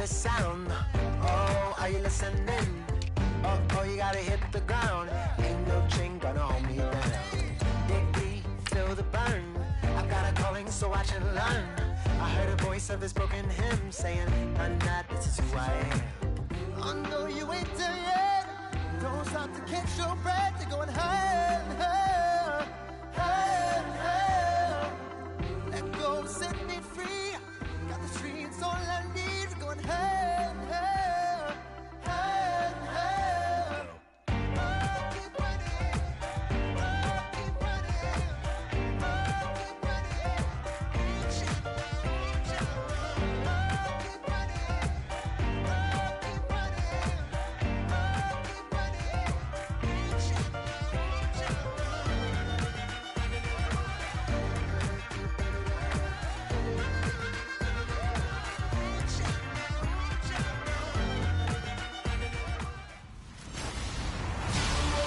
the sound. Oh, are you listening? Oh, you gotta hit the ground. Ain't no chain gonna hold me down. Dig deep, feel the burn. I've got a calling, so watch and learn. I heard a voice of this broken hymn saying, "None that this is who I am." I know you ain't there yet. Don't stop to catch your breath. You're going higher and higher, higher and higher. Let go, set me free. Got the streets all I need. We're going higher and higher, higher and higher. Oh, keep running. Oh, keep running. Oh, keep running. Reach out, reach out. Oh, keep running. Oh, keep running. Oh, keep running. Reach out, reach out.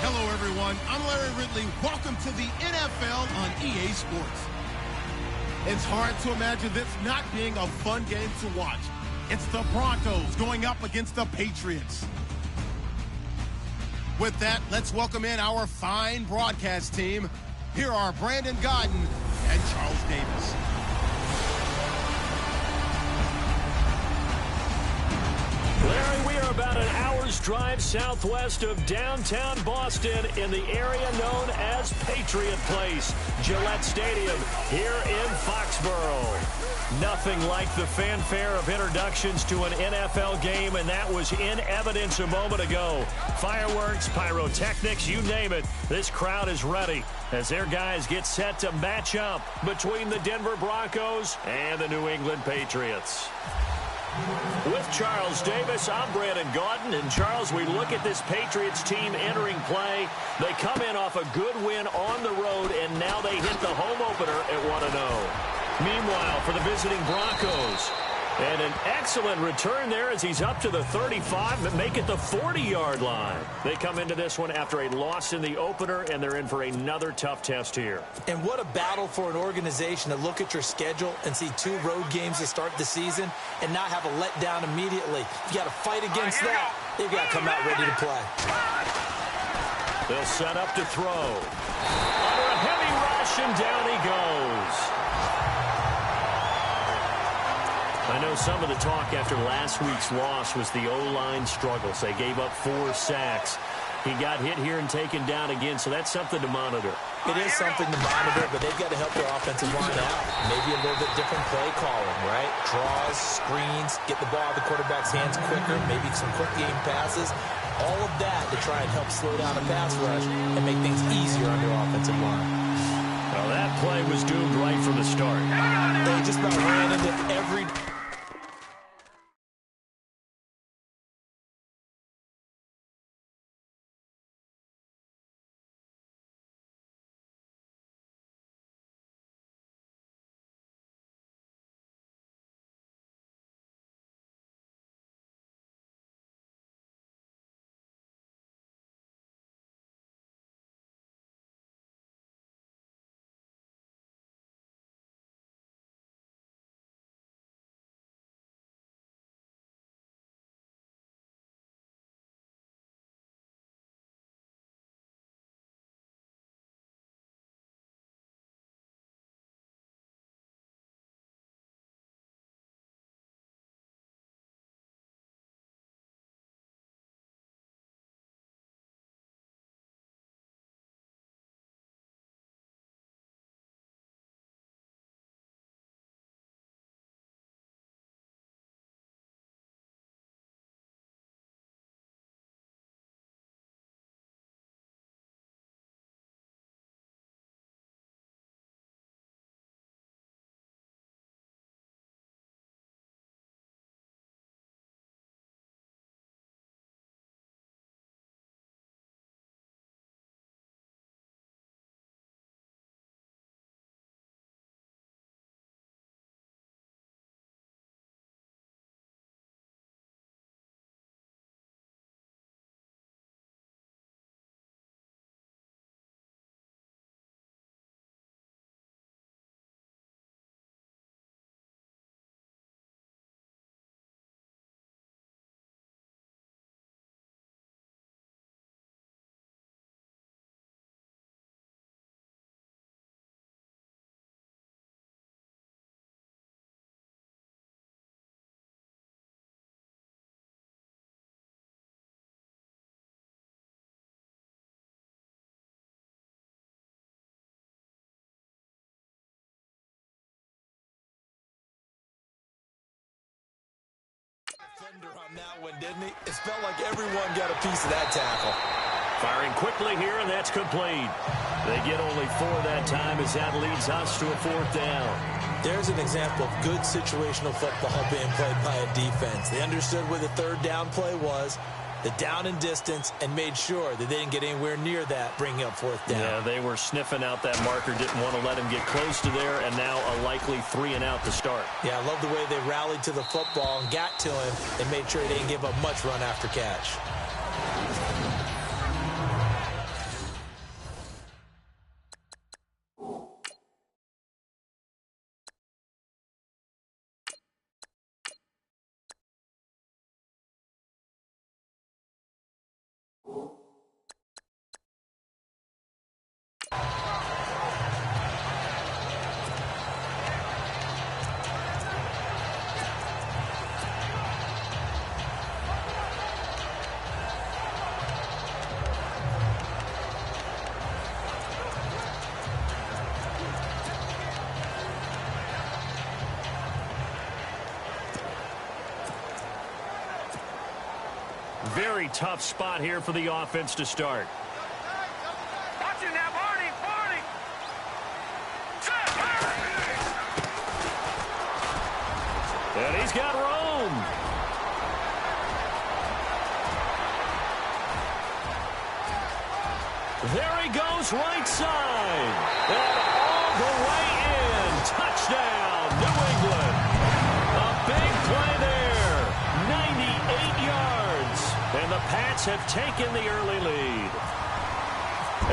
Hello, everyone. I'm Larry Ridley. Welcome to the NFL on EA Sports. It's hard to imagine this not being a fun game to watch. It's the Broncos going up against the Patriots. With that, let's welcome in our fine broadcast team. Here are Brandon Gaudin and Charles Davis. Larry, we are about an hour's drive southwest of downtown Boston in the area known as Patriot Place, Gillette Stadium, here in Foxborough. Nothing like the fanfare of introductions to an NFL game, and that was in evidence a moment ago. Fireworks, pyrotechnics, you name it. This crowd is ready as their guys get set to match up between the Denver Broncos and the New England Patriots. With Charles Davis, I'm Brandon Gaudin. And Charles, we look at this Patriots team entering play. They come in off a good win on the road, and now they hit the home opener at 1-0. Meanwhile, for the visiting Broncos, and an excellent return there as he's up to the 35, but make it the 40-yard line. They come into this one after a loss in the opener, and they're in for another tough test here. And what a battle for an organization to look at your schedule and see 2 road games to start the season and not have a letdown immediately. You got to fight against that. They've got to come out ready to play. They'll set up to throw. Under a heavy rush, and down he goes. I know some of the talk after last week's loss was the O-line struggles. They gave up 4 sacks. He got hit here and taken down again, so that's something to monitor. It is something to monitor, but they've got to help their offensive line out. Maybe a little bit different play calling, right? Draws, screens, get the ball out of the quarterback's hands quicker, maybe some quick game passes. All of that to try and help slow down a pass rush and make things easier on their offensive line. Well, that play was doomed right from the start. They just about ran into every defender on that one, didn't he? It felt like everyone got a piece of that tackle. Firing quickly here, and that's complete. They get only 4 that time as that leads us to a 4th down. There's an example of good situational football being played by a defense. They understood where the 3rd down play was, the down and distance, and made sure that they didn't get anywhere near that, bringing up 4th down. Yeah, they were sniffing out that marker, didn't want to let him get close to there, and now a likely 3 and out to start. Yeah, I love the way they rallied to the football and got to him and made sure they didn't give up much run after catch. Very tough spot here for the offense to start. Watch it now, Barney, Barney. And he's got room. There he goes, right side. And all the way in. Touchdown, New England. A big play there. 98 yards. And the Pats have taken the early lead.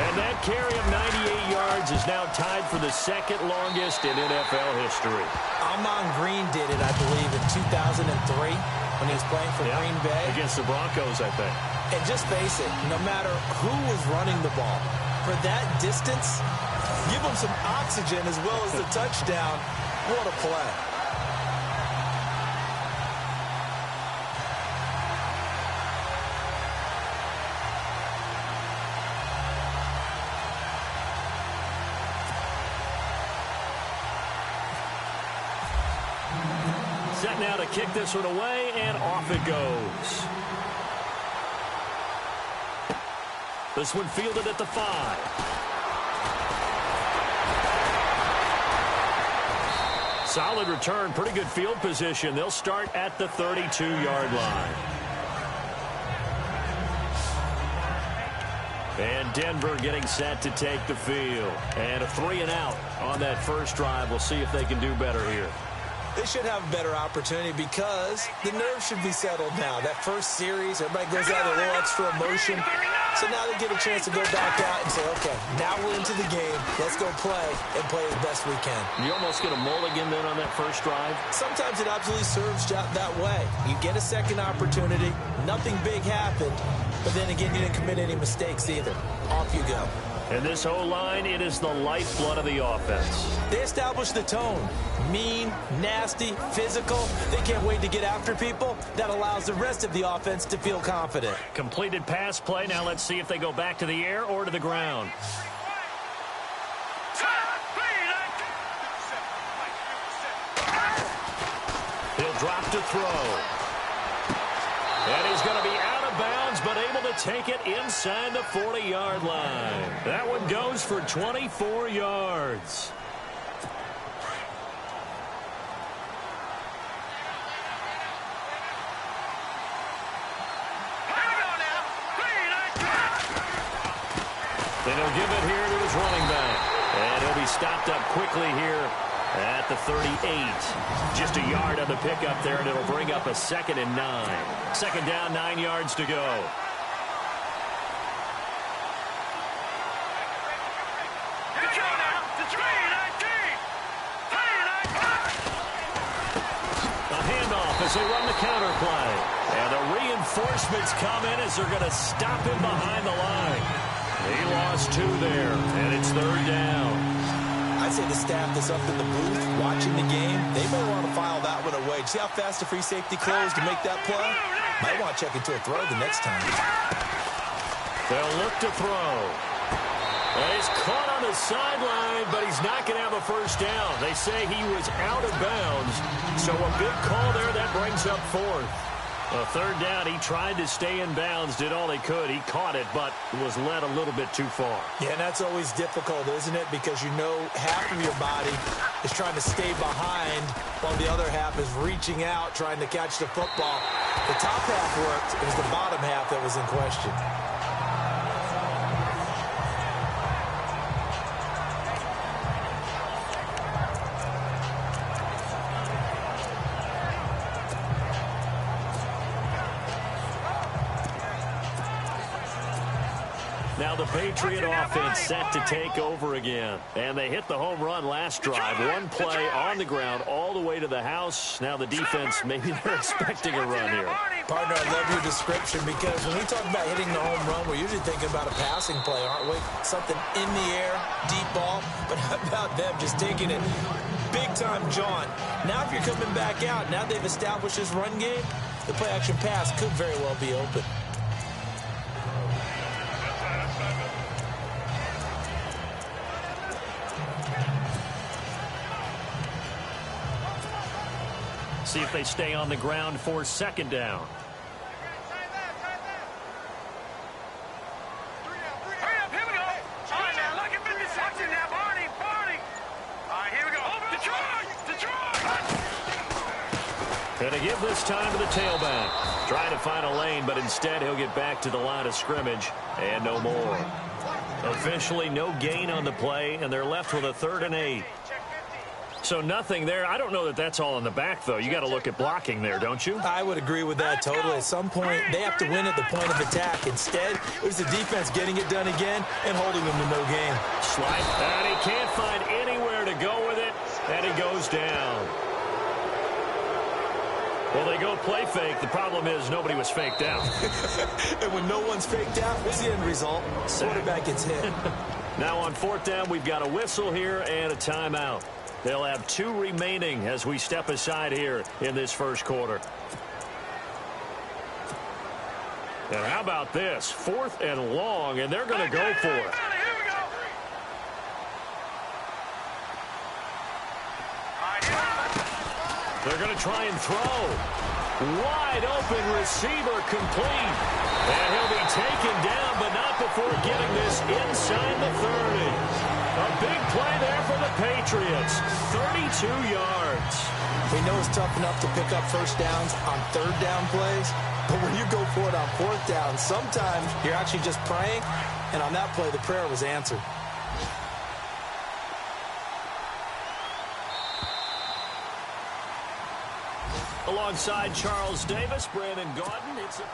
And that carry of 98 yards is now tied for the 2nd longest in NFL history. Ahman Green did it, I believe, in 2003 when he was playing for Green Bay. Against the Broncos, I think. And just face it, no matter who was running the ball, for that distance, give them some oxygen as well as the touchdown. What a play. Set now to kick this one away, and off it goes. This one fielded at the 5. Solid return, pretty good field position. They'll start at the 32-yard line. And Denver getting set to take the field. And a 3 and out on that first drive. We'll see if they can do better here. They should have a better opportunity because the nerves should be settled now. That first series, everybody goes out with a little extra emotion. So now they get a chance to go back out and say, okay, now we're into the game. Let's go play and play as best we can. You almost get a mulligan then on that first drive? Sometimes it absolutely serves that way. You get a second opportunity. Nothing big happened. But then again, you didn't commit any mistakes either. Off you go. And this O-line, it is the lifeblood of the offense. They establish the tone. Mean, nasty, physical. They can't wait to get after people. That allows the rest of the offense to feel confident. Completed pass play. Now let's see if they go back to the air or to the ground. He'll drop to throw. And he's going to be out of bounds, but able to take it inside the 40-yard line. That one goes for 24 yards. And he'll give it here to his running back. And he'll be stopped up quickly here at the 38. Just a yard on the pickup there, and it'll bring up a 2nd and 9. Second down, 9 yards to go. A handoff as they run the counter play. And the reinforcements come in as they're going to stop him behind the line. He lost 2 there, and it's 3rd down. I'd say the staff that's up in the booth watching the game, they may want to file that one away. See how fast the free safety closed to make that play? Might want to check into a throw the next time. They'll look to throw. And he's caught on the sideline, but he's not going to have a first down. They say he was out of bounds, so a good call there. That brings up 4th. A third down, he tried to stay in bounds, did all he could. He caught it, but was led a little bit too far. Yeah, and that's always difficult, isn't it? Because you know half of your body is trying to stay behind while the other half is reaching out, trying to catch the football. The top half worked. It was the bottom half that was in question. Now the Patriot offense set to take over again. And they hit the home run last drive. One play on the ground all the way to the house. Now the defense, maybe they're expecting a run here. Partner, I love your description because when we talk about hitting the home run, we're usually thinking about a passing play, aren't we? Something in the air, deep ball. But how about them just taking it big-time jaunt? Now if you're coming back out, now they've established this run game, the play-action pass could very well be open. See if they stay on the ground for second down. Hurry up, here we go. All right, now, look at this. Watch it now, Barney. All right, here we go. Detroit. Going to give this time to the tailback. Trying to find a lane, but instead he'll get back to the line of scrimmage and no more. Officially no gain on the play, and they're left with a 3rd and 8. So nothing there. I don't know that that's all in the back, though. You got to look at blocking there, don't you? I would agree with that totally. At some point, they have to win at the point of attack. Instead, it was the defense getting it done again and holding them to no gain. Slide, and he can't find anywhere to go with it, and he goes down. Well, they go play fake. The problem is nobody was faked out. And when no one's faked out, what's the end result? Quarterback gets hit. Now on 4th down, we've got a whistle here and a timeout. They'll have 2 remaining as we step aside here in this first quarter. And how about this? 4th and long, and they're going to go for it. They're going to try and throw. Wide open receiver complete. And he'll be taken down, but not before getting this inside the 30. A big play there for the Patriots. 32 yards. We know it's tough enough to pick up first downs on 3rd down plays, but when you go for it on 4th down, sometimes you're actually just praying, and on that play, the prayer was answered. Alongside Charles Davis, Brandon Gaudin. It's a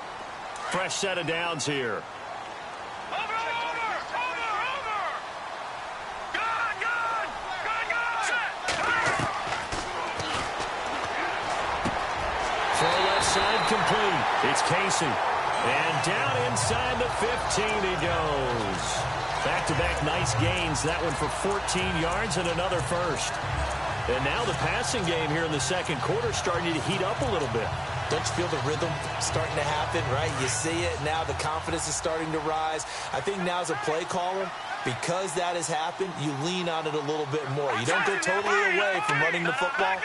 fresh set of downs here. Side complete. It's Casey. And down inside the 15 he goes. Back-to-back nice gains. That one for 14 yards and another first. And now the passing game here in the second quarter starting to heat up a little bit. Don't you feel the rhythm starting to happen, right? You see it. Now the confidence is starting to rise. I think now as a play caller, because that has happened, you lean on it a little bit more. You don't go totally away from running the football.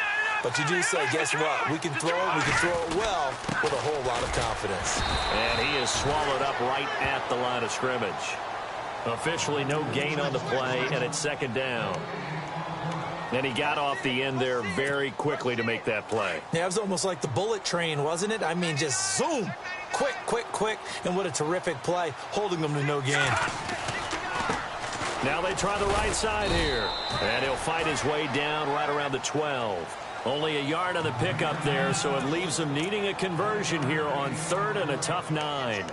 But you do say, guess what? We can throw it. We can throw it well with a whole lot of confidence. And he is swallowed up right at the line of scrimmage. Officially no gain on the play, and it's second down. And he got off the end there very quickly to make that play. Yeah, it was almost like the bullet train, wasn't it? I mean, just zoom. Quick, quick, quick. And what a terrific play, holding them to no gain. Now they try the right side here. And he'll fight his way down right around the 12. Only a yard on the pickup there, so it leaves them needing a conversion here on 3rd and a tough 9.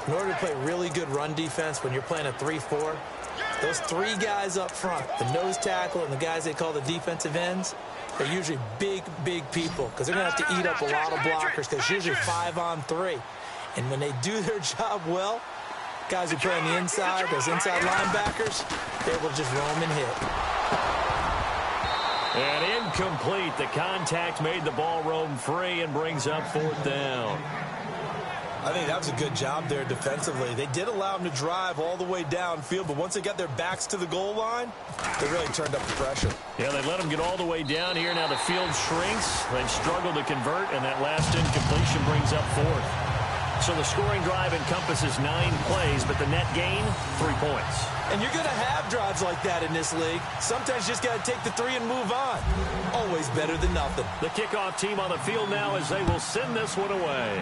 In order to play really good run defense when you're playing a 3-4, those 3 guys up front, the nose tackle and the guys they call the defensive ends, they're usually big, big people because they're going to have to eat up a lot of blockers because it's usually 5-on-3. And when they do their job well, guys who play on the inside, those inside linebackers, they will just roam and hit. And incomplete. The contact made the ball roam free and brings up 4th down. I think that was a good job there defensively. They did allow them to drive all the way downfield, but once they got their backs to the goal line, they really turned up the pressure. Yeah, they let them get all the way down here. Now the field shrinks. They've struggled to convert, and that last incompletion brings up 4th. So the scoring drive encompasses 9 plays, but the net gain, 3 points. And you're going to have drives like that in this league. Sometimes you just got to take the 3 and move on. Always better than nothing. The kickoff team on the field now as they will send this one away.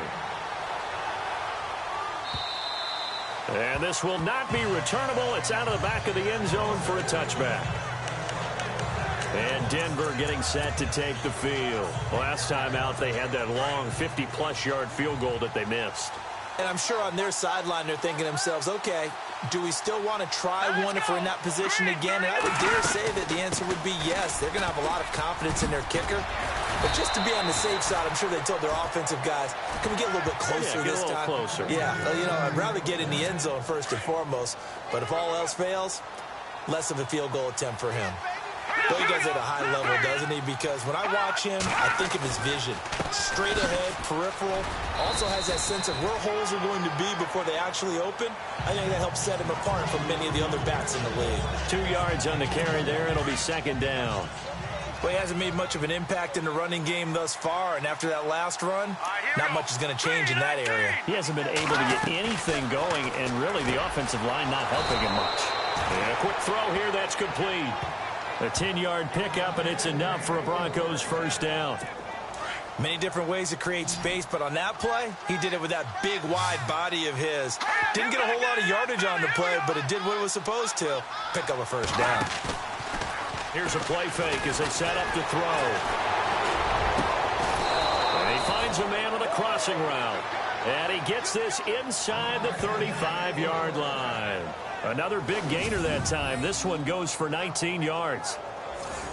And this will not be returnable. It's out of the back of the end zone for a touchback. And Denver getting set to take the field. Last time out, they had that long 50-plus yard field goal that they missed. And I'm sure on their sideline, they're thinking to themselves, okay, do we still want to try one if we're in that position again? And I would dare say that the answer would be yes. They're going to have a lot of confidence in their kicker. But just to be on the safe side, I'm sure they told their offensive guys, can we get a little bit closer this time? Closer. Yeah, well, you know, I'd rather get in the end zone first and foremost. But if all else fails, less of a field goal attempt for him. But he does it at a high level, doesn't he? Because when I watch him, I think of his vision. Straight ahead, peripheral. Also has that sense of where holes are going to be before they actually open. I think that helps set him apart from many of the other backs in the league. 2 yards on the carry there. It'll be 2nd down. Well, he hasn't made much of an impact in the running game thus far, and after that last run, not much is going to change in that area. He hasn't been able to get anything going, and really the offensive line not helping him much. And a quick throw here, that's complete. A 10-yard pickup, and it's enough for a Broncos first down. Many different ways to create space, but on that play, he did it with that big, wide body of his. Didn't get a whole lot of yardage on the play, but it did what it was supposed to. Pick up a first down. Here's a play fake as they set up to throw. And he finds a man on a crossing route. And he gets this inside the 35-yard line. Another big gainer that time. This one goes for 19 yards.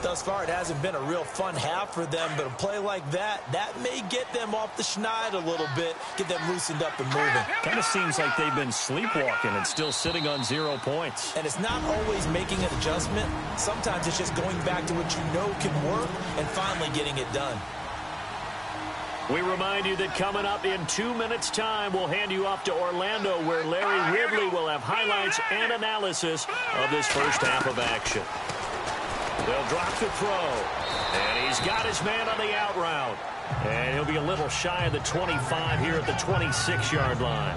Thus far, it hasn't been a real fun half for them, but a play like that may get them off the schneid a little bit, get them loosened up and moving. Kind of seems like they've been sleepwalking and still sitting on 0 points. And it's not always making an adjustment. Sometimes it's just going back to what you know can work and finally getting it done. We remind you that coming up in 2 minutes' time, we'll hand you off to Orlando, where Larry Ridley will have highlights and analysis of this first half of action. They'll drop the throw, and he's got his man on the out route. And he'll be a little shy of the 25 here at the 26-yard line.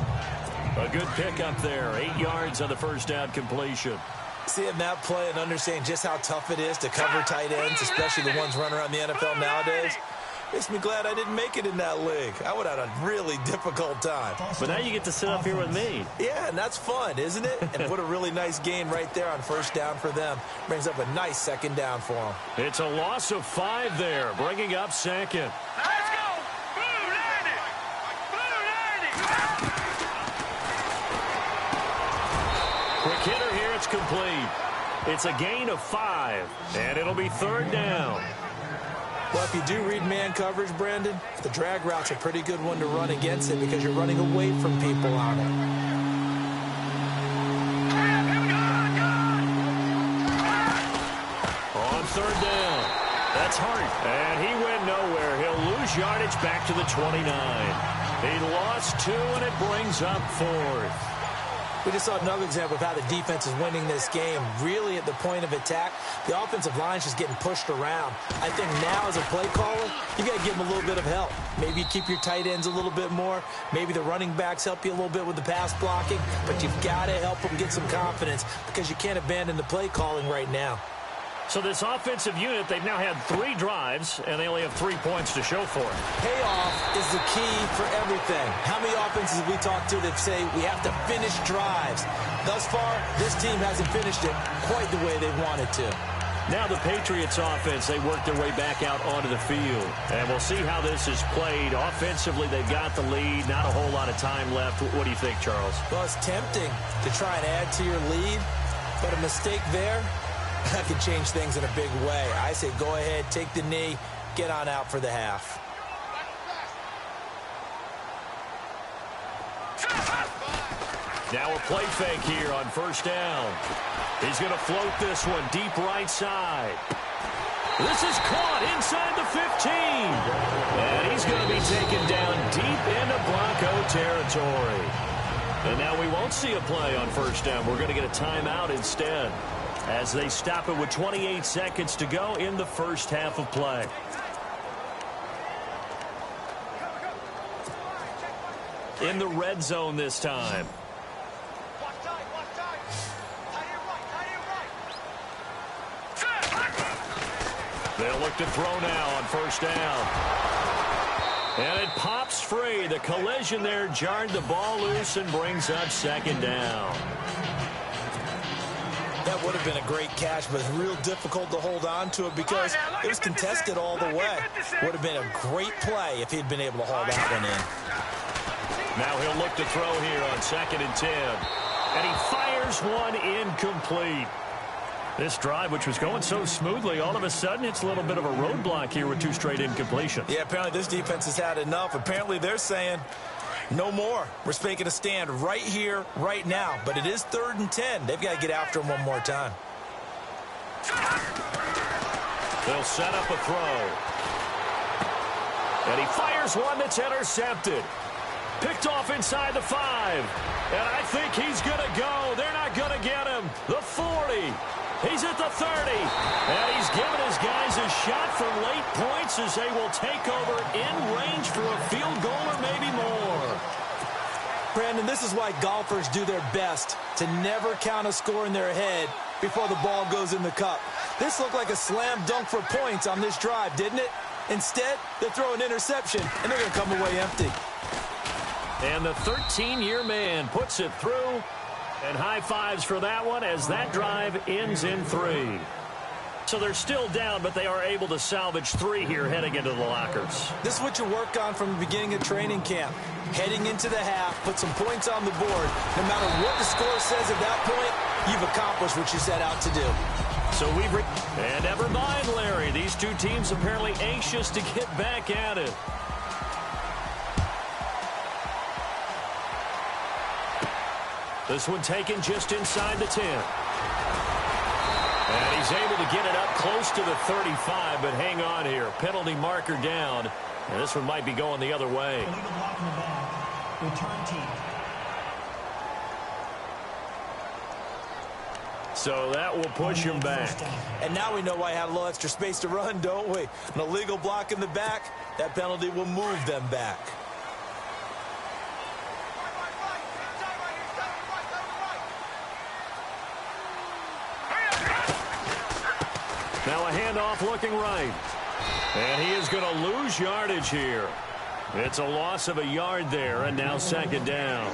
A good pickup there, 8 yards on the first down completion. Seeing that play and understanding just how tough it is to cover tight ends, especially the ones running around the NFL nowadays, makes me glad I didn't make it in that league. I would have had a really difficult time. But now you get to sit up here with me. Yeah, and that's fun, isn't it? And what a really nice gain right there on first down for them. Brings up a nice second down for them. It's a loss of 5 there, bringing up second. Let's go! Blue landing! Blue landing! Quick hitter here, it's complete. It's a gain of 5, and it'll be 3rd down. Well, if you do read man coverage, Brandon, the drag route's a pretty good one to run against it because you're running away from people on it. On 3rd down. That's Hart. And he went nowhere. He'll lose yardage back to the 29. He lost 2, and it brings up 4th. We just saw another example of how the defense is winning this game. Really at the point of attack, the offensive line's just getting pushed around. I think now as a play caller, you got to give them a little bit of help. Maybe you keep your tight ends a little bit more. Maybe the running backs help you a little bit with the pass blocking. But you've got to help them get some confidence because you can't abandon the play calling right now. So this offensive unit, they've now had 3 drives, and they only have 3 points to show for it. Payoff is the key for everything. How many offenses have we talked to that say we have to finish drives? Thus far, this team hasn't finished it quite the way they wanted to. Now the Patriots offense, they work their way back out onto the field. And we'll see how this is played. Offensively, they've got the lead. Not a whole lot of time left. What do you think, Charles? Well, it's tempting to try and add to your lead, but a mistake there, that can change things in a big way. I say go ahead, take the knee, get on out for the half. Now a play fake here on first down. He's going to float this one deep right side. This is caught inside the 15. And he's going to be be taken down deep into Bronco territory. And now we won't see a play on first down. We're going to get a timeout instead as they stop it with 28 seconds to go in the first half of play. In the red zone this time. They'll look to throw now on first down. And it pops free. The collision there jarred the ball loose and brings up second down. That would have been a great catch, but real difficult to hold on to it because it was contested all the way. Would have been a great play if he'd been able to haul that one in. Now he'll look to throw here on 2nd and 10. And he fires one incomplete. This drive, which was going so smoothly, all of a sudden it's a little bit of a roadblock here with 2 straight incompletions. Yeah, apparently this defense has had enough. Apparently they're saying no more. We're making a stand right here, right now. But it is 3rd and 10. They've got to get after him one more time. They'll set up a throw. And he fires one that's intercepted. Picked off inside the 5. And I think he's going to go. They're not going to get him. The 40. He's at the 30. And he's given his guys a shot for late points as they will take over in range for a field goal or maybe more. Brandon, this is why golfers do their best to never count a score in their head before the ball goes in the cup. This looked like a slam dunk for points on this drive, didn't it? Instead, they throw an interception, and they're going to come away empty. And the 13-year man puts it through. And high fives for that one as that drive ends in 3. So they're still down, but they are able to salvage 3 here heading into the lockers. This is what you work on from the beginning of training camp. Heading into the half, put some points on the board. No matter what the score says at that point, you've accomplished what you set out to do. So and never mind, Larry. These 2 teams apparently anxious to get back at it. This one taken just inside the 10. And he's able to get it up close to the 35, but hang on here. Penalty marker down. And this one might be going the other way. Return team. So that will push him back. And now we know why I had a little extra space to run, don't we? An illegal block in the back. That penalty will move them back. Now a handoff looking right. And he is going to lose yardage here. It's a loss of a yard there, and now 2nd down.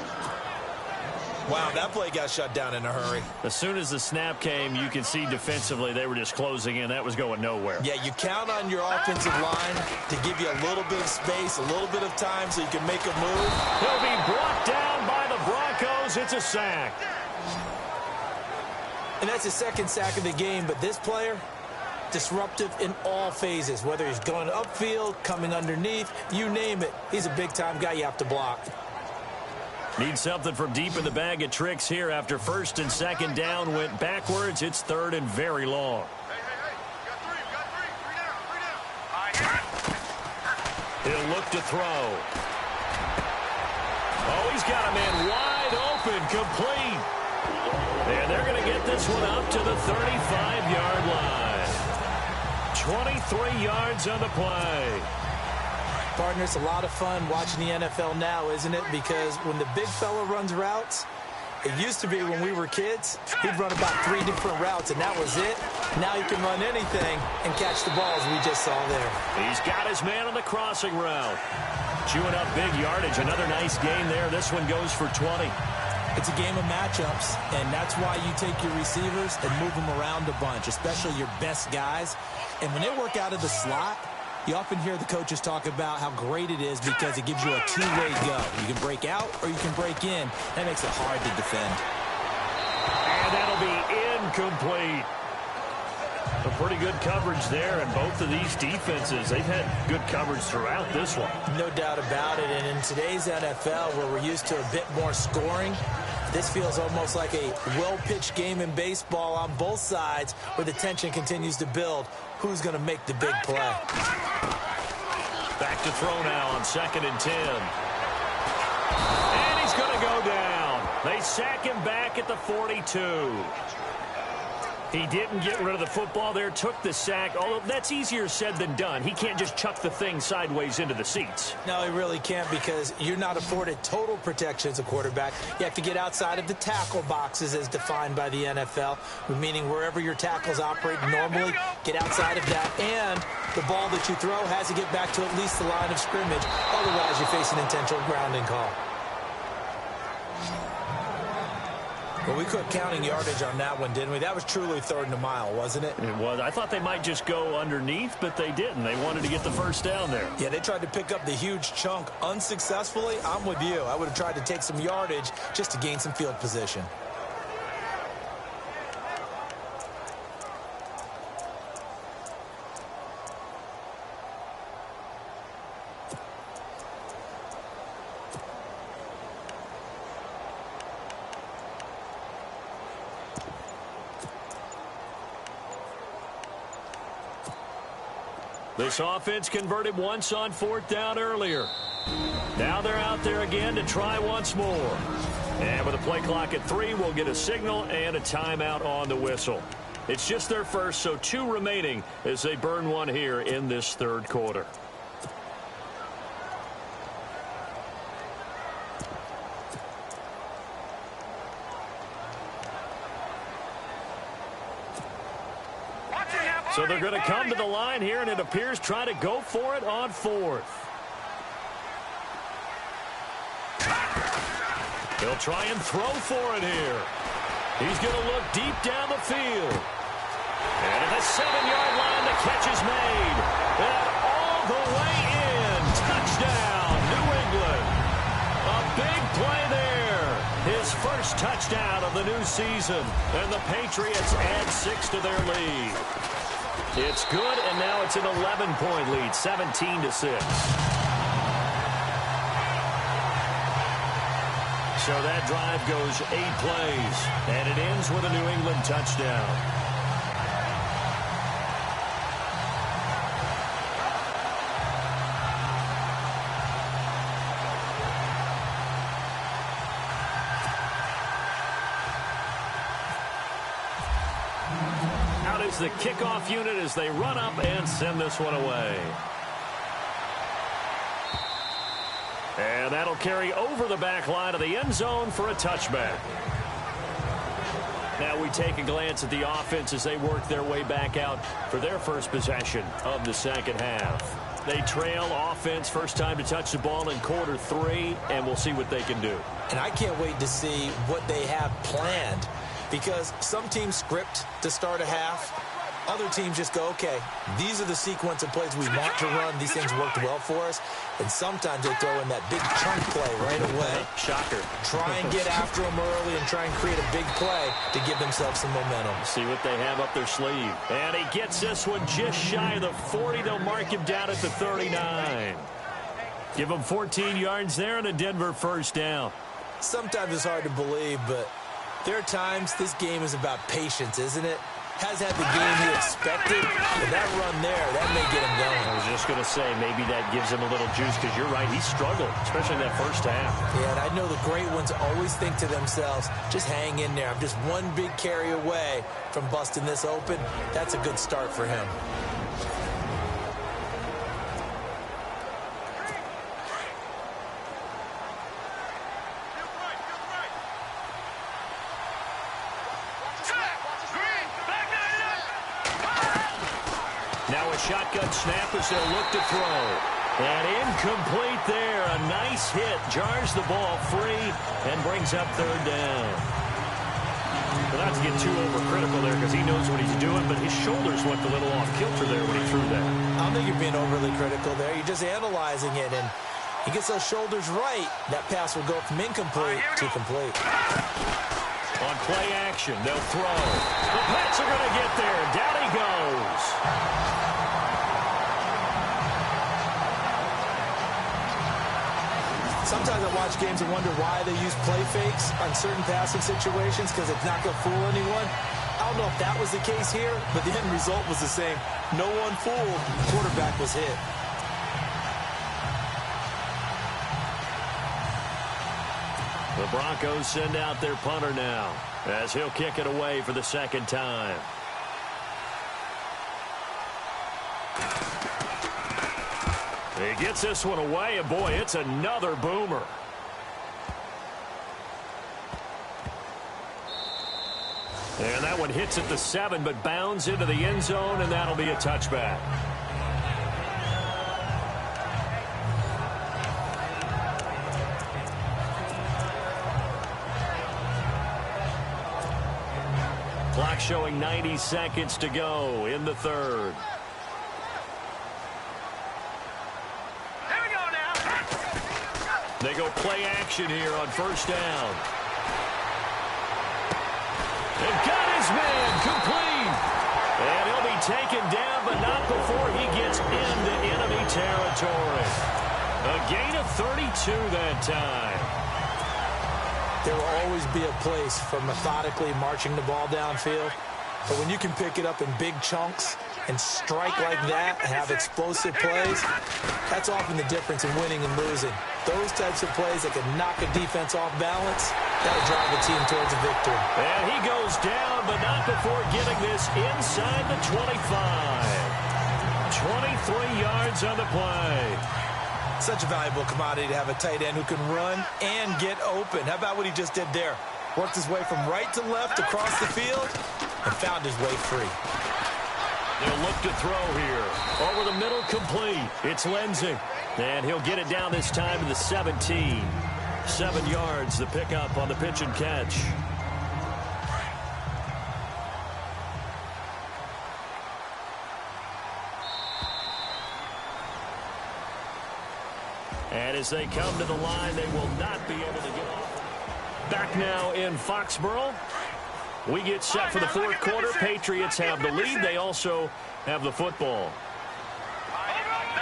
Wow, that play got shut down in a hurry. As soon as the snap came, you could see defensively they were just closing in. That was going nowhere. Yeah, you count on your offensive line to give you a little bit of space, a little bit of time so you can make a move. He'll be brought down by the Broncos. It's a sack. And that's his 2nd sack of the game, but this player, disruptive in all phases, whether he's going upfield, coming underneath, you name it. He's a big-time guy you have to block. Need something from deep in the bag of tricks here after 1st and 2nd down went backwards. It's 3rd and very long. He'll look to throw. Oh, he's got a man wide open, complete. And they're going to get this one up to the 35-yard line. 23 yards on the play. Partner, it's a lot of fun watching the NFL now, isn't it? Because when the big fella runs routes, it used to be when we were kids, he'd run about 3 different routes, and that was it. Now he can run anything and catch the ball, as we just saw there. He's got his man on the crossing route. Chewing up big yardage. Another nice game there. This one goes for 20. It's a game of matchups, and that's why you take your receivers and move them around a bunch, especially your best guys. And when they work out of the slot, you often hear the coaches talk about how great it is because it gives you a 2-way go. You can break out or you can break in. That makes it hard to defend. And that'll be incomplete. A pretty good coverage there, and both of these defenses, they've had good coverage throughout this one. No doubt about it, and in today's NFL, where we're used to a bit more scoring, this feels almost like a well-pitched game in baseball on both sides where the tension continues to build. Who's going to make the big play? Back to throw now on 2nd and 10. And he's going to go down. They sack him back at the 42. He didn't get rid of the football there, took the sack, although that's easier said than done. He can't just chuck the thing sideways into the seats. No, he really can't, because you're not afforded total protection as a quarterback. You have to get outside of the tackle boxes as defined by the NFL, meaning wherever your tackles operate normally, get outside of that, and the ball that you throw has to get back to at least the line of scrimmage. Otherwise, you face an intentional grounding call. Well, we quit counting yardage on that one, didn't we? That was truly 3rd and a mile, wasn't it? It was. I thought they might just go underneath, but they didn't. They wanted to get the first down there. Yeah, they tried to pick up the huge chunk unsuccessfully. I'm with you. I would have tried to take some yardage just to gain some field position. This offense converted once on 4th down earlier. Now they're out there again to try once more. And with a play clock at 3, we'll get a signal and a timeout on the whistle. It's just their first, so 2 remaining as they burn one here in this 3rd quarter. So they're going to come to the line here, and it appears try to go for it on 4th. He'll try and throw for it here. He's going to look deep down the field. And at the 7-yard line, the catch is made. And all the way in. Touchdown, New England. A big play there. His first touchdown of the new season. And the Patriots add 6 to their lead. It's good, and now it's an 11-point lead, 17-6. So that drive goes 8 plays, and it ends with a New England touchdown. The kickoff unit as they run up and send this one away. And that'll carry over the back line of the end zone for a touchback. Now we take a glance at the offense as they work their way back out for their first possession of the 2nd half. They trail offense, first time to touch the ball in quarter 3, and we'll see what they can do. And I can't wait to see what they have planned, because some teams script to start a half. Other teams just go, okay, these are the sequence of plays we want to run. These things worked well for us. And sometimes they throw in that big chunk play right away. Shocker. Try and get after them early and try and create a big play to give themselves some momentum. See what they have up their sleeve. And he gets this one just shy of the 40. They'll mark him down at the 39. Give him 14 yards there and a Denver first down. Sometimes it's hard to believe, but there are times this game is about patience, isn't it? Has had the game he expected, but that run there, that may get him going. I was just going to say, maybe that gives him a little juice, because you're right, he struggled, especially in that first half. Yeah, and I know the great ones always think to themselves, just hang in there. I'm just one big carry away from busting this open. That's a good start for him. Shotgun snap as they'll look to throw. And incomplete there. A nice hit. Jars the ball free and brings up 3rd down. Well, not to get too overcritical there, because he knows what he's doing, but his shoulders looked a little off kilter there when he threw that. I don't think you're being overly critical there. You're just analyzing it, and he gets those shoulders right. That pass will go from incomplete to complete. On play action, they'll throw. The Pats are going to get there. Down he goes. Sometimes I watch games and wonder why they use play fakes on certain passing situations, because it's not going to fool anyone. I don't know if that was the case here, but the end result was the same. No one fooled. The quarterback was hit. The Broncos send out their punter now as he'll kick it away for the second time. He gets this one away, and boy, it's another boomer. And that one hits at the 7, but bounds into the end zone, and that'll be a touchback. Clock showing 90 seconds to go in the third. Here we go now. They go play action here on first down. They've got his man complete. And he'll be taken down, but not before he gets into enemy territory. A gain of 32 that time. There will always be a place for methodically marching the ball downfield. But when you can pick it up in big chunks and strike like that and have explosive plays, that's often the difference in winning and losing. Those types of plays that can knock a defense off balance, that'll drive a team towards a victory. And he goes down, but not before getting this inside the 25. 23 yards on the play. Such a valuable commodity to have a tight end who can run and get open. How about what he just did there? Worked his way from right to left across the field and found his way free. They'll look to throw here. Over the middle, complete. It's Lindsay. And he'll get it down this time to the 17. 7 yards, the pickup on the pitch and catch. And as they come to the line, they will not be able to get off. Back now in Foxborough. We get set for the fourth quarter. Patriots have the lead. They also have the football.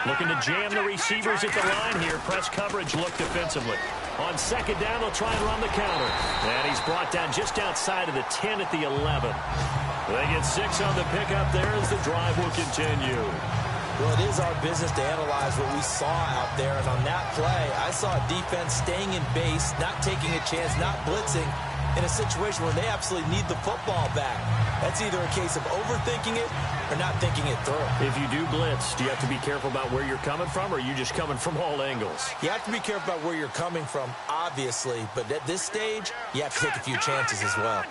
Looking to jam the receivers at the line here. Press coverage look defensively. On second down, they'll try and run the counter. And he's brought down just outside of the 10 at the 11. They get 6 on the pickup there as the drive will continue. Well, it is our business to analyze what we saw out there. And on that play, I saw a defense staying in base, not taking a chance, not blitzing, in a situation where they absolutely need the football back. That's either a case of overthinking it or not thinking it through. If you do blitz, do you have to be careful about where you're coming from, or are you just coming from all angles? You have to be careful about where you're coming from, obviously. But at this stage, you have to take a few chances as well.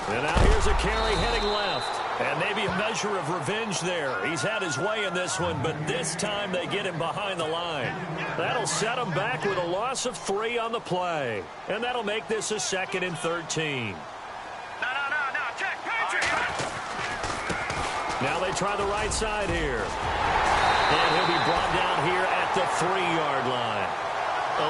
And now here's a carry heading left. And maybe a measure of revenge there. He's had his way in this one, but this time they get him behind the line. That'll set him back with a loss of 3 on the play. And that'll make this a 2nd and 13. No, check, Patriot. Now they try the right side here. And he'll be brought down here at the 3-yard line.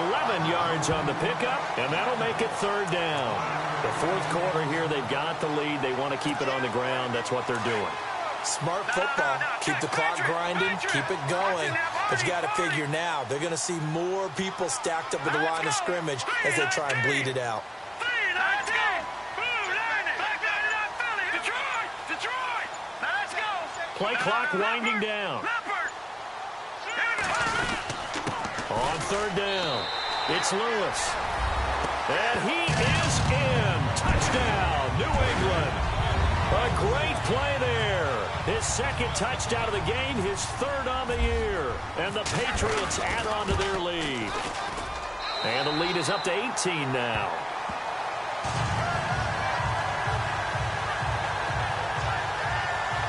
11 yards on the pickup, and that'll make it 3rd down. The fourth quarter here, they've got the lead. They want to keep it on the ground. That's what they're doing. Smart football. Keep the clock grinding, keep it going. But you got to figure now, they're going to see more people stacked up at the line of scrimmage as they try and bleed it out. Play clock winding down. On 3rd down, it's Lewis. And he is in. Touchdown, New England. A great play there. His 2nd touchdown of the game, his 3rd on the year. And the Patriots add on to their lead. And the lead is up to 18 now.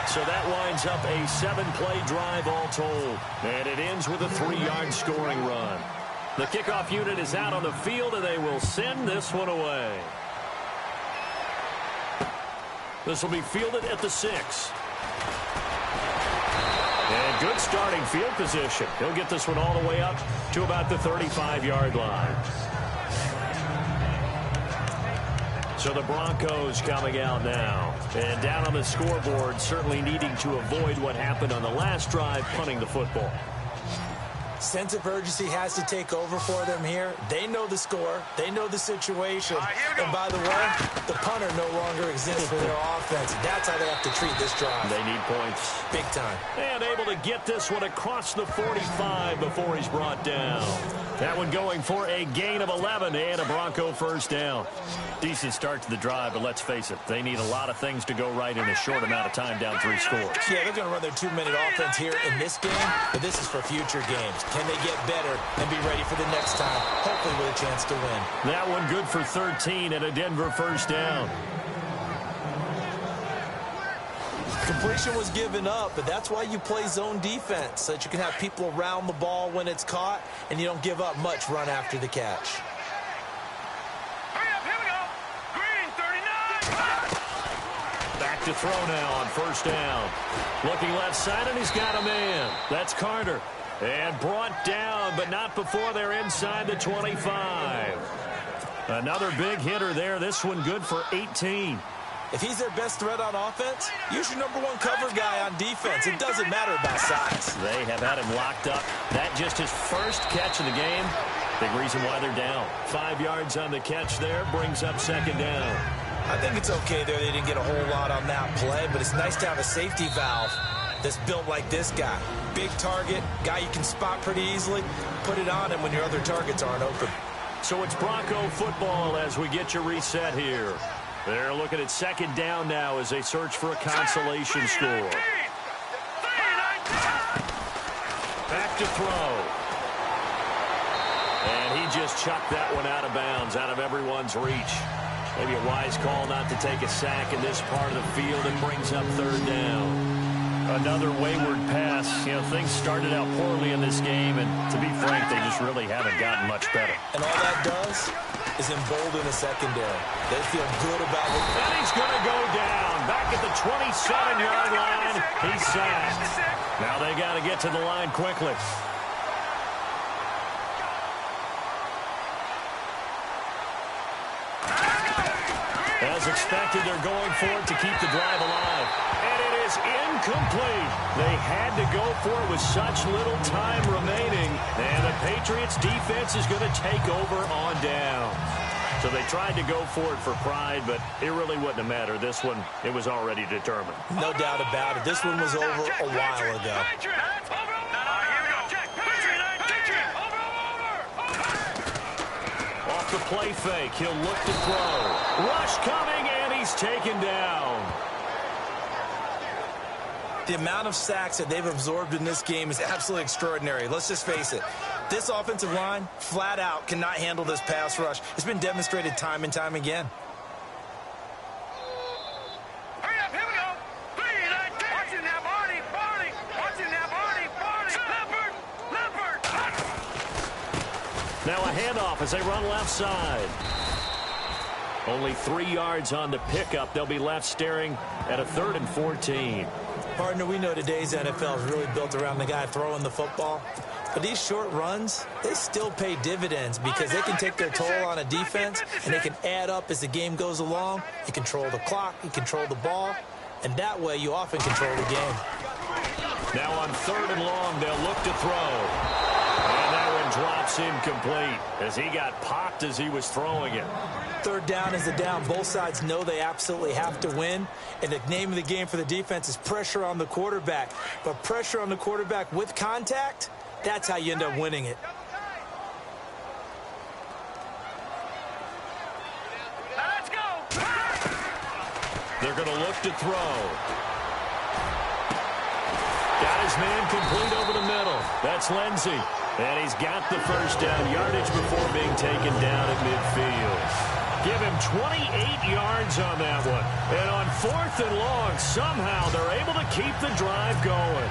So that winds up a 7-play drive all told. And it ends with a 3-yard scoring run. The kickoff unit is out on the field, and they will send this one away. This will be fielded at the 6. And good starting field position. He'll get this one all the way up to about the 35-yard line. So the Broncos coming out now. And down on the scoreboard, certainly needing to avoid what happened on the last drive, punting the football. Sense of urgency has to take over for them here. They know the score. They know the situation. And by the way, the punter no longer exists for their offense. That's how they have to treat this drive. They need points. Big time. And able to get this one across the 45 before he's brought down. That one going for a gain of 11 and a Bronco first down. Decent start to the drive, but let's face it, they need a lot of things to go right in a short amount of time down 3 scores. Yeah, they're going to run their 2-minute offense here in this game, but this is for future games. Can they get better and be ready for the next time, hopefully with a chance to win? That one good for 13 and a Denver first down. Completion was given up, but that's why you play zone defense, so that you can have people around the ball when it's caught, and you don't give up much run after the catch. Back to throw now on first down. Looking left side, and he's got a man. That's Carter. And brought down, but not before they're inside the 25. Another big hitter there. This one good for 18. If he's their best threat on offense, use your #1 cover guy on defense. It doesn't matter about size. They have had him locked up. That just his first catch of the game. Big reason why they're down. 5 yards on the catch there. Brings up second down. I think it's okay there. They didn't get a whole lot on that play, but it's nice to have a safety valve that's built like this guy. Big target, guy you can spot pretty easily. Put it on him when your other targets aren't open. So it's Bronco football as we get you reset here. They're looking at second down now as they search for a consolation score. Back to throw. And he just chucked that one out of bounds, out of everyone's reach. Maybe a wise call not to take a sack in this part of the field. It brings up third down. Another wayward pass. You know, things started out poorly in this game, and to be frank, they just really haven't gotten much better. And all that does is embolden the secondary. They feel good about it. And he's going to go down. Back at the 27-yard line. He's sacked. Now they got to get to the line quickly. As expected, they're going for it to keep the drive alive. And it is incomplete. They had to go for it with such little time remaining. And the Patriots defense is going to take over on down. So they tried to go for it for pride, but it really wouldn't have mattered. This one, it was already determined. No doubt about it. This one was over a while ago. Off the play fake, he'll look to throw. Rush coming, and he's taken down. The amount of sacks that they've absorbed in this game is absolutely extraordinary. Let's just face it. This offensive line, flat out, cannot handle this pass rush. It's been demonstrated time and time again. Hurry up, here we go. 3, 9, 10. Watch it now, Barney. Watch it now, Barney. Leopard. Now a handoff as they run left side. Only 3 yards on the pickup. They'll be left staring at a 3rd and 14. Partner, we know today's NFL is really built around the guy throwing the football. But these short runs, they still pay dividends because they can take their toll on a defense and they can add up as the game goes along. You control the clock, you control the ball, and that way you often control the game. Now on 3rd and long, they'll look to throw. And that one drops incomplete as he got popped as he was throwing it. 3rd down is the down. Both sides know they absolutely have to win. And the name of the game for the defense is pressure on the quarterback. But pressure on the quarterback with contact, that's how you end up winning it. Let's go. They're going to look to throw. Got his man complete over the middle. That's Lindsey. And he's got the first down yardage before being taken down at midfield. Give him 28 yards on that one. And on 4th and long, somehow they're able to keep the drive going.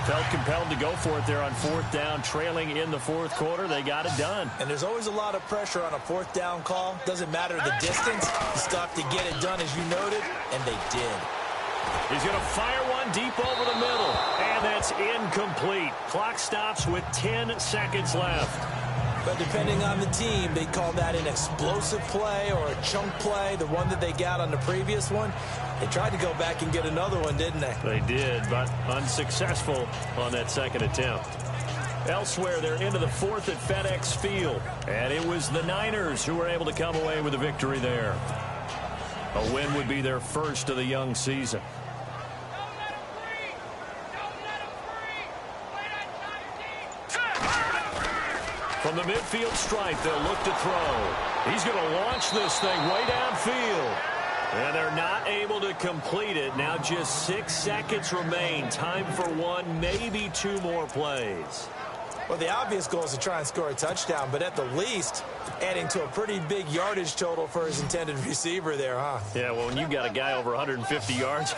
Felt compelled to go for it there on 4th down, trailing in the 4th quarter. They got it done. And there's always a lot of pressure on a 4th down call. Doesn't matter the distance. You still have to get it done, as you noted, and they did. He's going to fire one deep over the middle, and that's incomplete. Clock stops with 10 seconds left. But depending on the team, they call that an explosive play or a chunk play, the one that they got on the previous one. They tried to go back and get another one, didn't they? They did, but unsuccessful on that second attempt. Elsewhere, they're into the fourth at FedEx Field. And it was the Niners who were able to come away with a victory there. A win would be their first of the young season. From the midfield stripe, they'll look to throw. He's going to launch this thing way downfield. And they're not able to complete it. Now just 6 seconds remain. Time for one, maybe 2 more plays. Well, the obvious goal is to try and score a touchdown, but at the least, adding to a pretty big yardage total for his intended receiver there, huh? Yeah, well, when you've got a guy over 150 yards,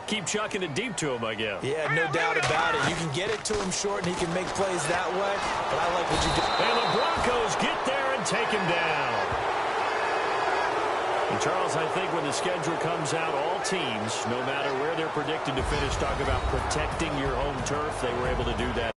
keep chucking it deep to him, I guess. Yeah, no doubt about it. You can get it to him short, and he can make plays that way, but I like what you do. And the Broncos get there and take him down. And Charles, I think when the schedule comes out, all teams, no matter where they're predicted to finish, talk about protecting your home turf. They were able to do that.